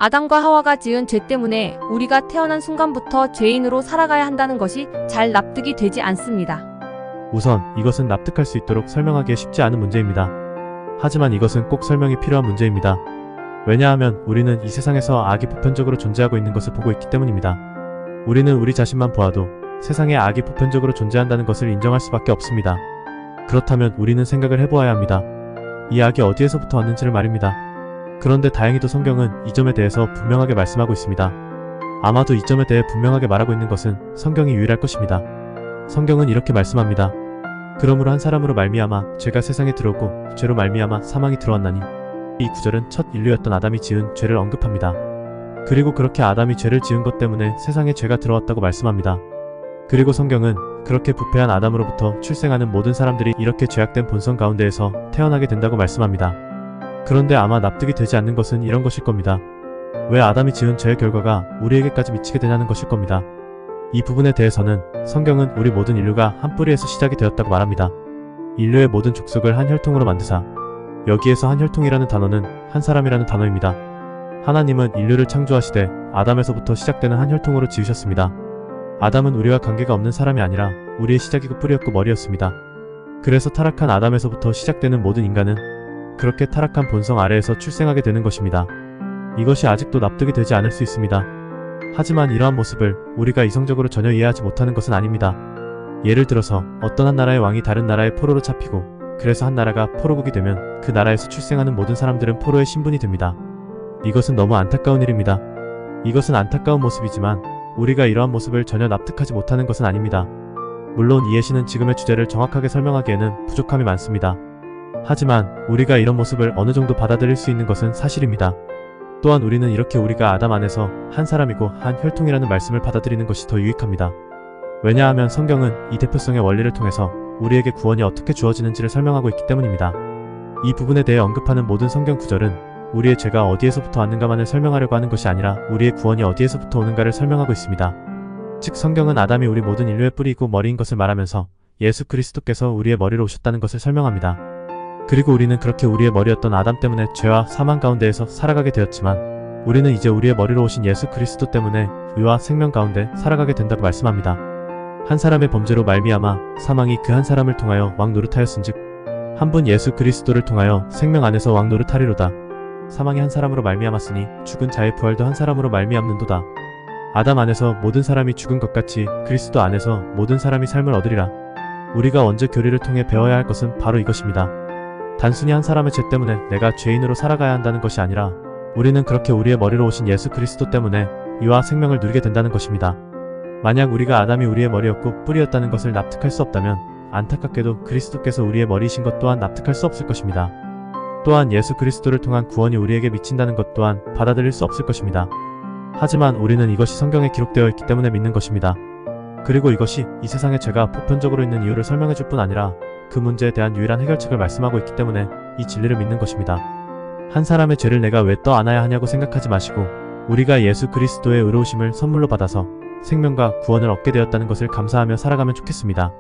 아담과 하와가 지은 죄 때문에 우리가 태어난 순간부터 죄인으로 살아가야 한다는 것이 잘 납득이 되지 않습니다. 우선 이것은 납득할 수 있도록 설명하기에 쉽지 않은 문제입니다. 하지만 이것은 꼭 설명이 필요한 문제입니다. 왜냐하면 우리는 이 세상에서 악이 보편적으로 존재하고 있는 것을 보고 있기 때문입니다. 우리는 우리 자신만 보아도 세상에 악이 보편적으로 존재한다는 것을 인정할 수밖에 없습니다. 그렇다면 우리는 생각을 해보아야 합니다. 이 악이 어디에서부터 왔는지를 말입니다. 그런데 다행히도 성경은 이 점에 대해서 분명하게 말씀하고 있습니다. 아마도 이 점에 대해 분명하게 말하고 있는 것은 성경이 유일할 것입니다. 성경은 이렇게 말씀합니다. 그러므로 한 사람으로 말미암아 죄가 세상에 들어오고 죄로 말미암아 사망이 들어왔나니. 이 구절은 첫 인류였던 아담이 지은 죄를 언급합니다. 그리고 그렇게 아담이 죄를 지은 것 때문에 세상에 죄가 들어왔다고 말씀합니다. 그리고 성경은 그렇게 부패한 아담으로부터 출생하는 모든 사람들이 이렇게 죄악된 본성 가운데에서 태어나게 된다고 말씀합니다. 그런데 아마 납득이 되지 않는 것은 이런 것일 겁니다. 왜 아담이 지은 죄의 결과가 우리에게까지 미치게 되냐는 것일 겁니다. 이 부분에 대해서는 성경은 우리 모든 인류가 한 뿌리에서 시작이 되었다고 말합니다. 인류의 모든 족속을 한 혈통으로 만드사. 여기에서 한 혈통이라는 단어는 한 사람이라는 단어입니다. 하나님은 인류를 창조하시되 아담에서부터 시작되는 한 혈통으로 지으셨습니다. 아담은 우리와 관계가 없는 사람이 아니라 우리의 시작이고 뿌리였고 머리였습니다. 그래서 타락한 아담에서부터 시작되는 모든 인간은 그렇게 타락한 본성 아래에서 출생하게 되는 것입니다. 이것이 아직도 납득이 되지 않을 수 있습니다. 하지만 이러한 모습을 우리가 이성적으로 전혀 이해하지 못하는 것은 아닙니다. 예를 들어서 어떤 한 나라의 왕이 다른 나라의 포로로 잡히고 그래서 한 나라가 포로국이 되면 그 나라에서 출생하는 모든 사람들은 포로의 신분이 됩니다. 이것은 너무 안타까운 일입니다. 이것은 안타까운 모습이지만 우리가 이러한 모습을 전혀 납득하지 못하는 것은 아닙니다. 물론 이해시는 지금의 주제를 정확하게 설명하기에는 부족함이 많습니다. 하지만 우리가 이런 모습을 어느 정도 받아들일 수 있는 것은 사실입니다. 또한 우리는 이렇게 우리가 아담 안에서 한 사람이고 한 혈통이라는 말씀을 받아들이는 것이 더 유익합니다. 왜냐하면 성경은 이 대표성의 원리를 통해서 우리에게 구원이 어떻게 주어지는지를 설명하고 있기 때문입니다. 이 부분에 대해 언급하는 모든 성경 구절은 우리의 죄가 어디에서부터 왔는가만을 설명하려고 하는 것이 아니라 우리의 구원이 어디에서부터 오는가를 설명하고 있습니다. 즉 성경은 아담이 우리 모든 인류의 뿌리이고 머리인 것을 말하면서 예수 그리스도께서 우리의 머리로 오셨다는 것을 설명합니다. 그리고 우리는 그렇게 우리의 머리였던 아담 때문에 죄와 사망 가운데에서 살아가게 되었지만 우리는 이제 우리의 머리로 오신 예수 그리스도 때문에 의와 생명 가운데 살아가게 된다고 말씀합니다. 한 사람의 범죄로 말미암아 사망이 그 한 사람을 통하여 왕 노릇하였은즉 한 분 예수 그리스도를 통하여 생명 안에서 왕 노릇하리로다. 사망이 한 사람으로 말미암았으니 죽은 자의 부활도 한 사람으로 말미암는도다. 아담 안에서 모든 사람이 죽은 것 같이 그리스도 안에서 모든 사람이 삶을 얻으리라. 우리가 원죄 교리를 통해 배워야 할 것은 바로 이것입니다. 단순히 한 사람의 죄 때문에 내가 죄인으로 살아가야 한다는 것이 아니라 우리는 그렇게 우리의 머리로 오신 예수 그리스도 때문에 이와 생명을 누리게 된다는 것입니다. 만약 우리가 아담이 우리의 머리였고 뿌리였다는 것을 납득할 수 없다면 안타깝게도 그리스도께서 우리의 머리이신 것 또한 납득할 수 없을 것입니다. 또한 예수 그리스도를 통한 구원이 우리에게 미친다는 것 또한 받아들일 수 없을 것입니다. 하지만 우리는 이것이 성경에 기록되어 있기 때문에 믿는 것입니다. 그리고 이것이 이 세상의 죄가 보편적으로 있는 이유를 설명해 줄 뿐 아니라 그 문제에 대한 유일한 해결책을 말씀하고 있기 때문에 이 진리를 믿는 것입니다. 한 사람의 죄를 내가 왜 떠 안아야 하냐고 생각하지 마시고 우리가 예수 그리스도의 의로우심을 선물로 받아서 생명과 구원을 얻게 되었다는 것을 감사하며 살아가면 좋겠습니다.